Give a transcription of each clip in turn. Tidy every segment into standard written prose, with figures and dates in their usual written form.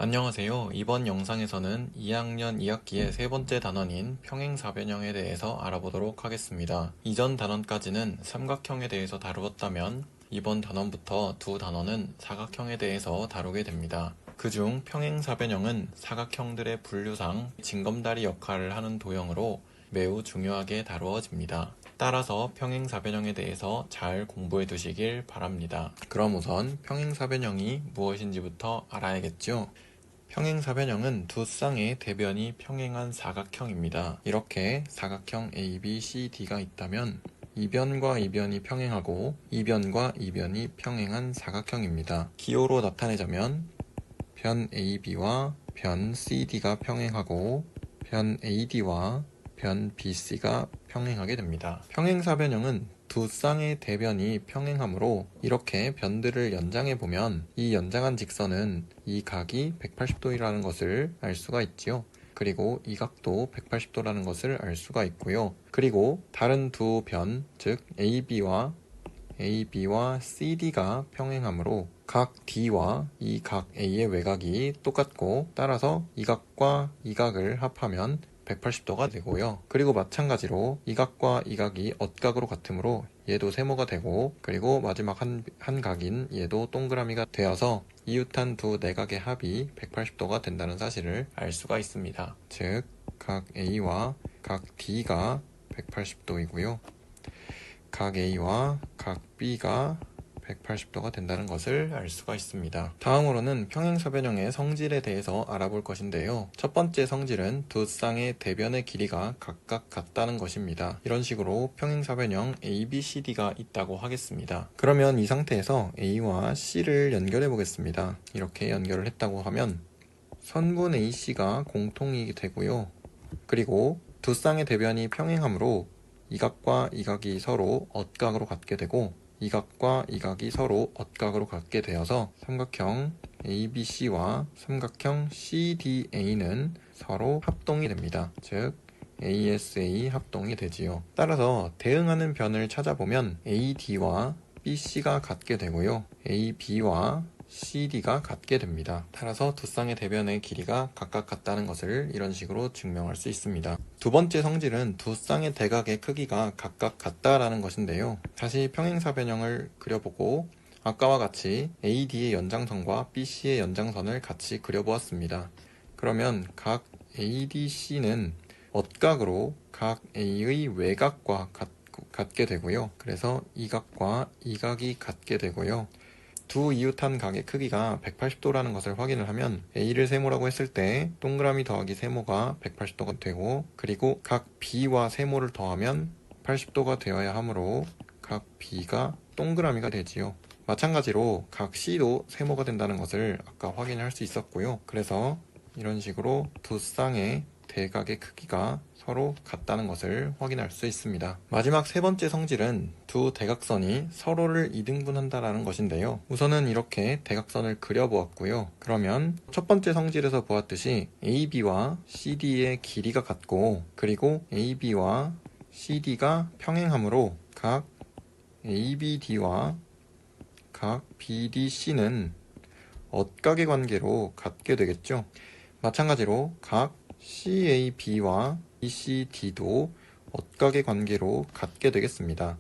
안녕하세요. 이번 영상에서는 2학년 2학기의 세 번째 단원인 평행사변형에 대해서 알아보도록 하겠습니다. 이전 단원까지는 삼각형에 대해서 다루었다면 이번 단원부터 두 단원은 사각형에 대해서 다루게 됩니다. 그중 평행사변형은 사각형들의 분류상 징검다리 역할을 하는 도형으로 매우 중요하게 다루어집니다. 따라서 평행사변형에 대해서 잘 공부해 두시길 바랍니다. 그럼 우선 평행사변형이 무엇인지부터 알아야겠죠? 평행사변형은 두 쌍의 대변이 평행한 사각형입니다. 이렇게 사각형 ABCD가 있다면 이변과 이변이 평행하고 이변과 이변이 평행한 사각형입니다. 기호로 나타내자면 변 AB와 변 CD가 평행하고 변 AD와 변 BC가 평행하게 됩니다. 평행사변형은 두 쌍의 대변이 평행하므로 이렇게 변들을 연장해 보면 이 연장한 직선은 이 각이 180도이라는 것을 알 수가 있지요. 그리고 이 각도 180도라는 것을 알 수가 있고요. 그리고 다른 두 변, 즉 AB와 CD가 평행하므로 각 D와 이 각 A의 외곽이 똑같고 따라서 이 각과 이 각을 합하면 180도가 되고요. 그리고 마찬가지로 이 각과 이 각이 엇각으로 같으므로 얘도 세모가 되고 그리고 마지막 한 각인 얘도 동그라미가 되어서 이웃한 두 내각의 합이 180도가 된다는 사실을 알 수가 있습니다. 즉, 각 A와 각 D가 180도이고요. 각 A와 각 B가 180도가 된다는 것을 알 수가 있습니다. 다음으로는 평행사변형의 성질에 대해서 알아볼 것인데요. 첫 번째 성질은 두 쌍의 대변의 길이가 각각 같다는 것입니다. 이런 식으로 평행사변형 ABCD가 있다고 하겠습니다. 그러면 이 상태에서 A와 C를 연결해 보겠습니다. 이렇게 연결을 했다고 하면 선분 AC가 공통이 되고요. 그리고 두 쌍의 대변이 평행하므로 이 각과 이 각이 서로 엇각으로 같게 되고 이 각과 이 각이 서로 엇각으로 같게 되어서 삼각형 ABC와 삼각형 CDA는 서로 합동이 됩니다. 즉 ASA 합동이 되지요. 따라서 대응하는 변을 찾아보면 AD와 BC가 같게 되고요. AB와 CD가 같게 됩니다. 따라서 두 쌍의 대변의 길이가 각각 같다는 것을 이런 식으로 증명할 수 있습니다. 두 번째 성질은 두 쌍의 대각의 크기가 각각 같다라는 것인데요. 다시 평행사변형을 그려보고 아까와 같이 AD의 연장선과 BC의 연장선을 같이 그려보았습니다. 그러면 각 ADC는 엇각으로 각 A의 외곽과 같게 되고요. 그래서 이 각과 이 각이 같게 되고요. 두 이웃한 각의 크기가 180도라는 것을 확인을 하면 A를 세모라고 했을 때 동그라미 더하기 세모가 180도가 되고 그리고 각 B와 세모를 더하면 80도가 되어야 하므로 각 B가 동그라미가 되지요. 마찬가지로 각 C도 세모가 된다는 것을 아까 확인할 수 있었고요. 그래서 이런 식으로 두 쌍의 대각의 크기가 서로 같다는 것을 확인할 수 있습니다. 마지막 세 번째 성질은 두 대각선이 서로를 이등분한다는 것인데요. 우선은 이렇게 대각선을 그려보았고요. 그러면 첫 번째 성질에서 보았듯이 AB와 CD의 길이가 같고 그리고 AB와 CD가 평행하므로 각 ABD와 각 BDC는 엇각의 관계로 같게 되겠죠. 마찬가지로 각 CAB와 BCD도 엇각의 관계로 같게 되겠습니다.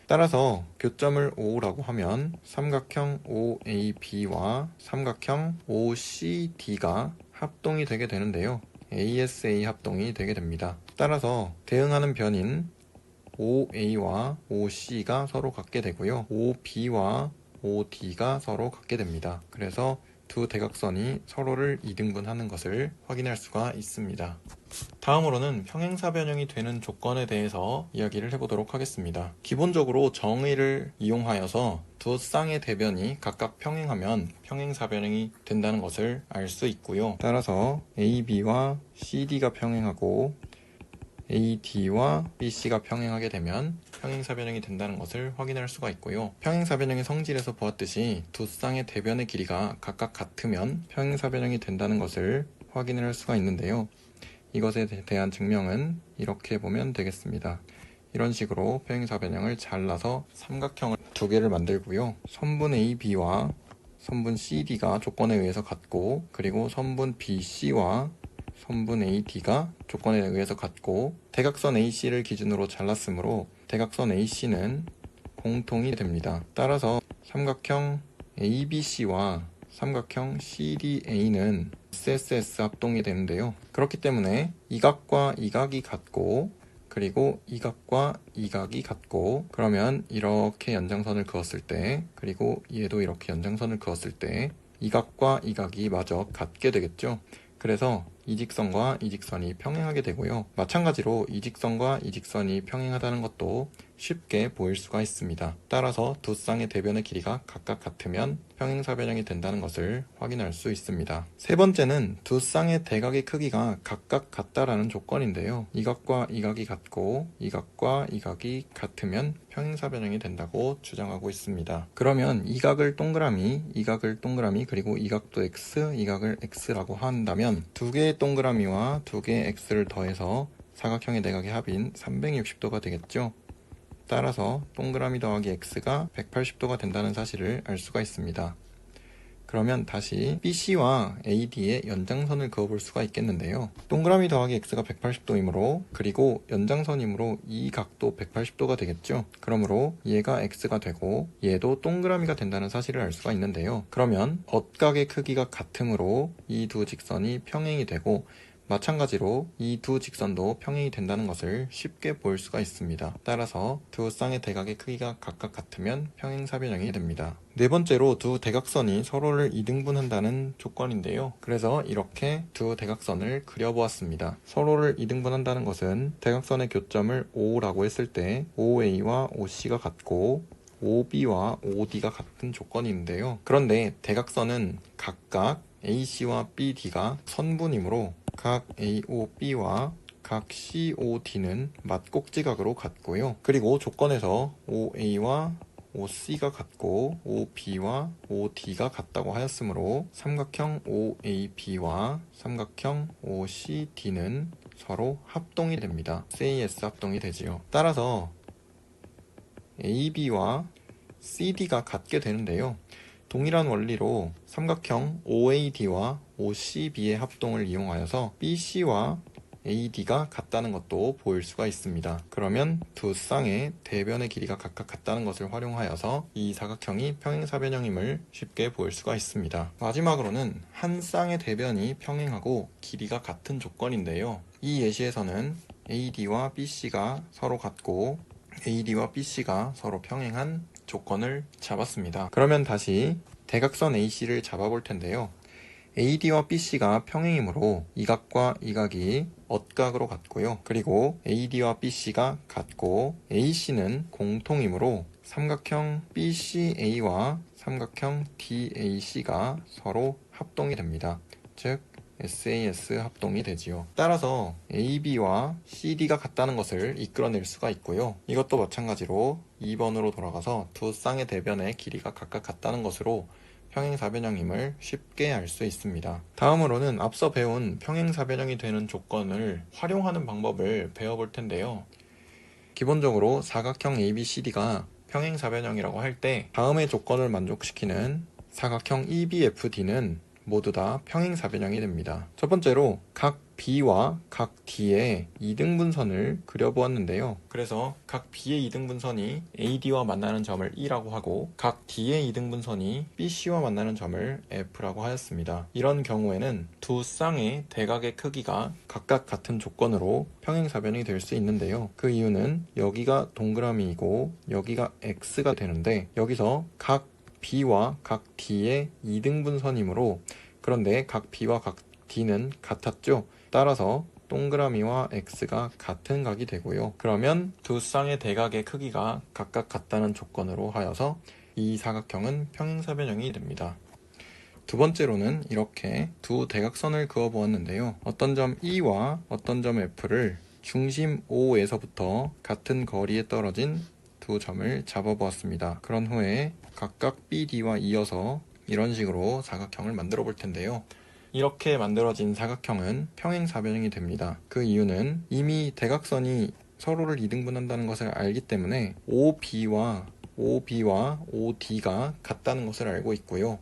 따라서 교점을 O라고 하면 삼각형 OAB와 삼각형 OCD가 합동이 되게 되는데요. ASA 합동이 되게 됩니다. 따라서 대응하는 변인 OA와 OC가 서로 같게 되고요. OB와 OD가 서로 같게 됩니다. 그래서 두 대각선이 서로를 이등분하는 것을 확인할 수가 있습니다. 다음으로는 평행사변형이 되는 조건에 대해서 이야기를 해보도록 하겠습니다. 기본적으로 정의를 이용하여서 두 쌍의 대변이 각각 평행하면 평행사변형이 된다는 것을 알 수 있고요. 따라서 AB와 CD가 평행하고 AD와 BC가 평행하게 되면 평행사변형이 된다는 것을 확인할 수가 있고요. 평행사변형의 성질에서 보았듯이 두 쌍의 대변의 길이가 각각 같으면 평행사변형이 된다는 것을 확인을 할 수가 있는데요. 이것에 대한 증명은 이렇게 보면 되겠습니다. 이런 식으로 평행사변형을 잘라서 삼각형을 두 개를 만들고요. 선분 AB와 선분 CD가 조건에 의해서 같고, 그리고 선분 BC와 선분 AD가 조건에 의해서 같고, 대각선 AC를 기준으로 잘랐으므로 대각선 AC는 공통이 됩니다. 따라서 삼각형 ABC와 삼각형 CDA는 SSS 합동이 되는데요. 그렇기 때문에 이 각과 이 각이 같고, 그리고 이 각과 이 각이 같고, 그러면 이렇게 연장선을 그었을 때, 그리고 얘도 이렇게 연장선을 그었을 때 이 각과 이 각이 마저 같게 되겠죠. 그래서 이 직선과 이 직선이 평행하게 되고요. 마찬가지로 이 직선과 이 직선이 평행하다는 것도 쉽게 보일 수가 있습니다. 따라서 두 쌍의 대변의 길이가 각각 같으면 평행사변형이 된다는 것을 확인할 수 있습니다. 세 번째는 두 쌍의 대각의 크기가 각각 같다라는 조건인데요. 이 각과 이 각이 같고 이 각과 이 각이 같으면 평행사변형이 된다고 주장하고 있습니다. 그러면 이 각을 동그라미, 이 각을 동그라미, 그리고 이 각도 x, 이 각을 x라고 한다면 두 개의 동그라미와 두 개의 x를 더해서 사각형의 내각의 합인 360도가 되겠죠. 따라서 동그라미 더하기 x가 180도가 된다는 사실을 알 수가 있습니다. 그러면 다시 BC와 AD의 연장선을 그어볼 수가 있겠는데요. 동그라미 더하기 x가 180도이므로, 그리고 연장선이므로 이 각도 180도가 되겠죠. 그러므로 얘가 x가 되고 얘도 동그라미가 된다는 사실을 알 수가 있는데요. 그러면 엇각의 크기가 같으므로 이 두 직선이 평행이 되고, 마찬가지로 이 두 직선도 평행이 된다는 것을 쉽게 볼 수가 있습니다. 따라서 두 쌍의 대각의 크기가 각각 같으면 평행사변형이 됩니다. 네 번째로 두 대각선이 서로를 이등분한다는 조건인데요. 그래서 이렇게 두 대각선을 그려보았습니다. 서로를 이등분한다는 것은 대각선의 교점을 O라고 했을 때 OA와 OC가 같고 OB와 OD가 같은 조건인데요. 그런데 대각선은 각각 AC와 BD가 선분이므로 각 AOB와 각 COD는 맞꼭지각으로 같고요. 그리고 조건에서 OA와 OC가 같고 OB와 OD가 같다고 하였으므로 삼각형 OAB와 삼각형 OCD는 서로 합동이 됩니다. SAS 합동이 되지요. 따라서 AB와 CD가 같게 되는데요. 동일한 원리로 삼각형 OAD와 OCB의 합동을 이용하여서 BC와 AD가 같다는 것도 보일 수가 있습니다. 그러면 두 쌍의 대변의 길이가 각각 같다는 것을 활용하여서 이 사각형이 평행사변형임을 쉽게 보일 수가 있습니다. 마지막으로는 한 쌍의 대변이 평행하고 길이가 같은 조건인데요. 이 예시에서는 AD와 BC가 서로 같고 AD와 BC가 서로 평행한 조건을 잡았습니다. 그러면 다시 대각선 AC를 잡아볼 텐데요. AD와 BC가 평행이므로 이 각과 이 각이 엇각으로 같고요. 그리고 AD와 BC가 같고 AC는 공통이므로 삼각형 BCA와 삼각형 DAC가 서로 합동이 됩니다. 즉 SAS 합동이 되지요. 따라서 AB와 CD가 같다는 것을 이끌어낼 수가 있고요. 이것도 마찬가지로 2번으로 돌아가서 두 쌍의 대변의 길이가 각각 같다는 것으로 평행사변형임을 쉽게 알 수 있습니다. 다음으로는 앞서 배운 평행사변형이 되는 조건을 활용하는 방법을 배워볼 텐데요. 기본적으로 사각형 ABCD가 평행사변형이라고 할 때 다음의 조건을 만족시키는 사각형 EBFD는 모두 다 평행사변형이 됩니다. 첫 번째로 각 B와 각 D의 이등분선을 그려보았는데요. 그래서 각 B의 이등분선이 AD와 만나는 점을 E라고 하고 각 D의 이등분선이 BC와 만나는 점을 F라고 하였습니다. 이런 경우에는 두 쌍의 대각의 크기가 각각 같은 조건으로 평행사변이 될 수 있는데요. 그 이유는 여기가 동그라미이고 여기가 X가 되는데 여기서 각 B와 각 D의 이등분선이므로, 그런데 각 B와 각 D는 같았죠. 따라서 동그라미와 X가 같은 각이 되고요. 그러면 두 쌍의 대각의 크기가 각각 같다는 조건으로 하여서 이 사각형은 평행사변형이 됩니다. 두 번째로는 이렇게 두 대각선을 그어 보았는데요. 어떤 점 E와 어떤 점 F를 중심 O에서부터 같은 거리에 떨어진 두 점을 잡아 보았습니다. 그런 후에 각각 BD와 이어서 이런 식으로 사각형을 만들어 볼 텐데요. 이렇게 만들어진 사각형은 평행사변형이 됩니다. 그 이유는 이미 대각선이 서로를 이등분한다는 것을 알기 때문에 OB와 OD가 같다는 것을 알고 있고요.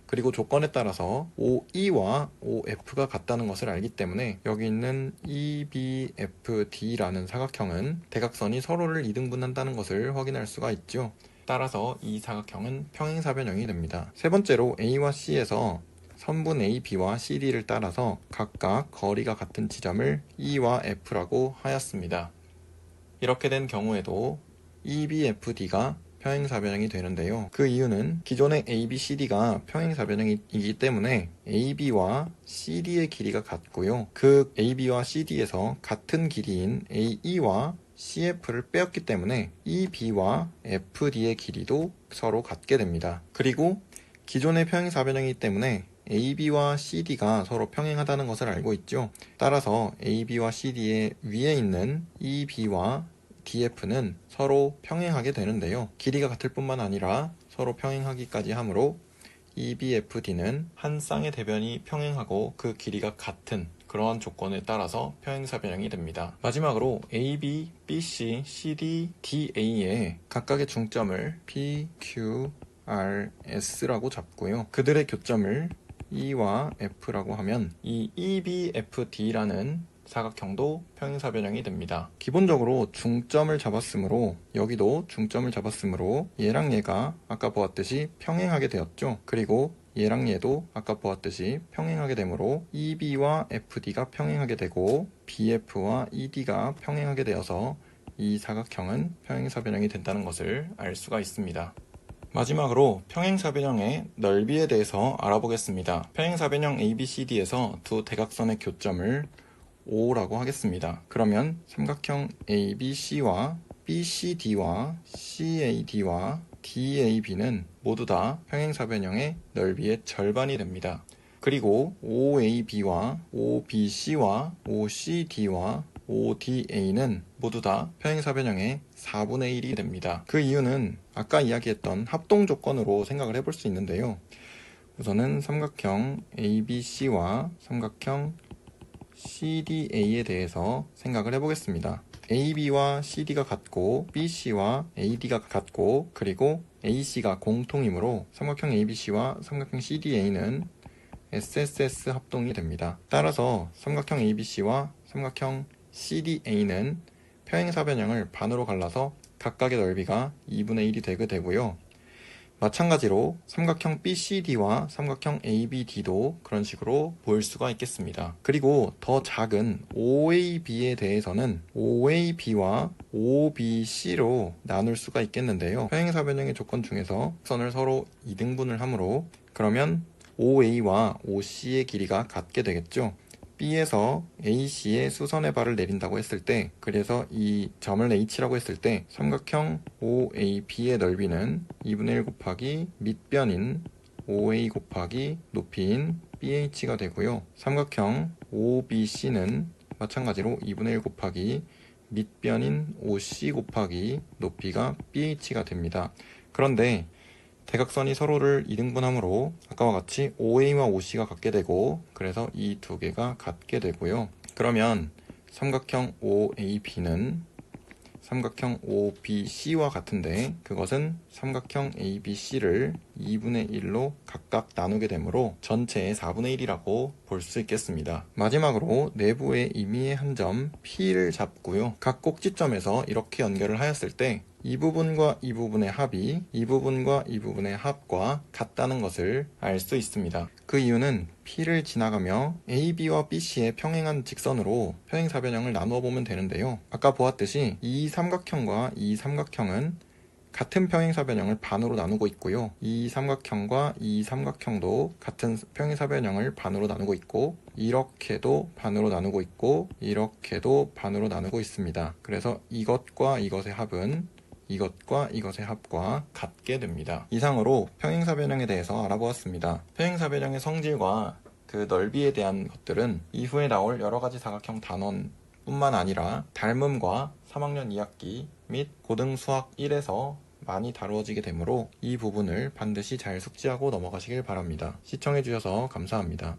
그리고 조건에 따라서 OE와 OF가 같다는 것을 알기 때문에 여기 있는 EBFD라는 사각형은 대각선이 서로를 이등분한다는 것을 확인할 수가 있죠. 따라서 이 사각형은 평행사변형이 됩니다. 세 번째로 A와 C에서 선분 A, B와 CD를 따라서 각각 거리가 같은 지점을 E와 F라고 하였습니다. 이렇게 된 경우에도 EBFD가 평행사변형이 되는데요. 그 이유는 기존의 ABCD가 평행사변형이기 때문에 AB와 CD의 길이가 같고요. 그 AB와 CD에서 같은 길이인 AE와 CF를 빼었기 때문에 EB와 FD의 길이도 서로 같게 됩니다. 그리고 기존의 평행사변형이기 때문에 AB와 CD가 서로 평행하다는 것을 알고 있죠. 따라서 AB와 CD의 위에 있는 EB와 DF는 서로 평행하게 되는데요. 길이가 같을 뿐만 아니라 서로 평행하기까지 하므로 EBFD는 한 쌍의 대변이 평행하고 그 길이가 같은 그러한 조건에 따라서 평행사변형이 됩니다. 마지막으로 AB, BC, CD, DA의 각각의 중점을 P, Q, R, S라고 잡고요. 그들의 교점을 E와 F라고 하면 이 EBFD라는 사각형도 평행사변형이 됩니다. 기본적으로 중점을 잡았으므로 여기도 중점을 잡았으므로 얘랑 얘가 아까 보았듯이 평행하게 되었죠. 그리고 얘랑 얘도 아까 보았듯이 평행하게 되므로 EB와 FD가 평행하게 되고 BF와 ED가 평행하게 되어서 이 사각형은 평행사변형이 된다는 것을 알 수가 있습니다. 마지막으로 평행사변형의 넓이에 대해서 알아보겠습니다. 평행사변형 ABCD에서 두 대각선의 교점을 O라고 하겠습니다. 그러면 삼각형 ABC와 BCD와 CAD와 DAB는 모두 다 평행사변형의 넓이의 절반이 됩니다. 그리고 OAB와 OBC와 OCD와 ODA는 모두 다 평행사변형의 4분의 1이 됩니다. 그 이유는 아까 이야기했던 합동 조건으로 생각을 해볼 수 있는데요. 우선은 삼각형 ABC와 삼각형 CDA에 대해서 생각을 해보겠습니다. AB와 CD가 같고 BC와 AD가 같고 그리고 AC가 공통이므로 삼각형 ABC와 삼각형 CDA는 SSS 합동이 됩니다. 따라서 삼각형 ABC와 삼각형 CDA는 평행사변형을 반으로 갈라서 각각의 넓이가 2분의 1이 되게 되고요. 마찬가지로 삼각형 BCD와 삼각형 ABD도 그런 식으로 보일 수가 있겠습니다. 그리고 더 작은 OAB에 대해서는 OAB와 OBC로 나눌 수가 있겠는데요. 평행사변형의 조건 중에서 선을 서로 이등분을 하므로 그러면 OA와 OC의 길이가 같게 되겠죠. B에서 AC의 수선의 발을 내린다고 했을 때, 그래서 이 점을 H라고 했을 때 삼각형 OAB의 넓이는 2분의 1 곱하기 밑변인 OA 곱하기 높이인 BH가 되고요. 삼각형 OBC는 마찬가지로 2분의 1 곱하기 밑변인 OC 곱하기 높이가 BH가 됩니다. 그런데 대각선이 서로를 이등분하므로 아까와 같이 OA와 OC가 같게 되고 그래서 이 두 개가 같게 되고요. 그러면 삼각형 OAB는 삼각형 OBC와 같은데 그것은 삼각형 ABC를 2분의 1로 각각 나누게 되므로 전체의 4분의 1이라고 볼 수 있겠습니다. 마지막으로 내부의 임의의 한 점 P를 잡고요. 각 꼭지점에서 이렇게 연결을 하였을 때 이 부분과 이 부분의 합이 이 부분과 이 부분의 합과 같다는 것을 알 수 있습니다. 그 이유는 P를 지나가며 AB와 BC의 평행한 직선으로 평행사변형을 나누어 보면 되는데요. 아까 보았듯이 이 삼각형과 이 삼각형은 같은 평행사변형을 반으로 나누고 있고요. 이 삼각형과 이 삼각형도 같은 평행사변형을 반으로 나누고 있고 이렇게도 반으로 나누고 있고 이렇게도 반으로 나누고 있습니다. 그래서 이것과 이것의 합은 이것과 이것의 합과 같게 됩니다. 이상으로 평행사변형에 대해서 알아보았습니다. 평행사변형의 성질과 그 넓이에 대한 것들은 이후에 나올 여러가지 사각형 단원 뿐만 아니라 닮음과 3학년 2학기 및 고등수학 1에서 많이 다루어지게 되므로 이 부분을 반드시 잘 숙지하고 넘어가시길 바랍니다. 시청해주셔서 감사합니다.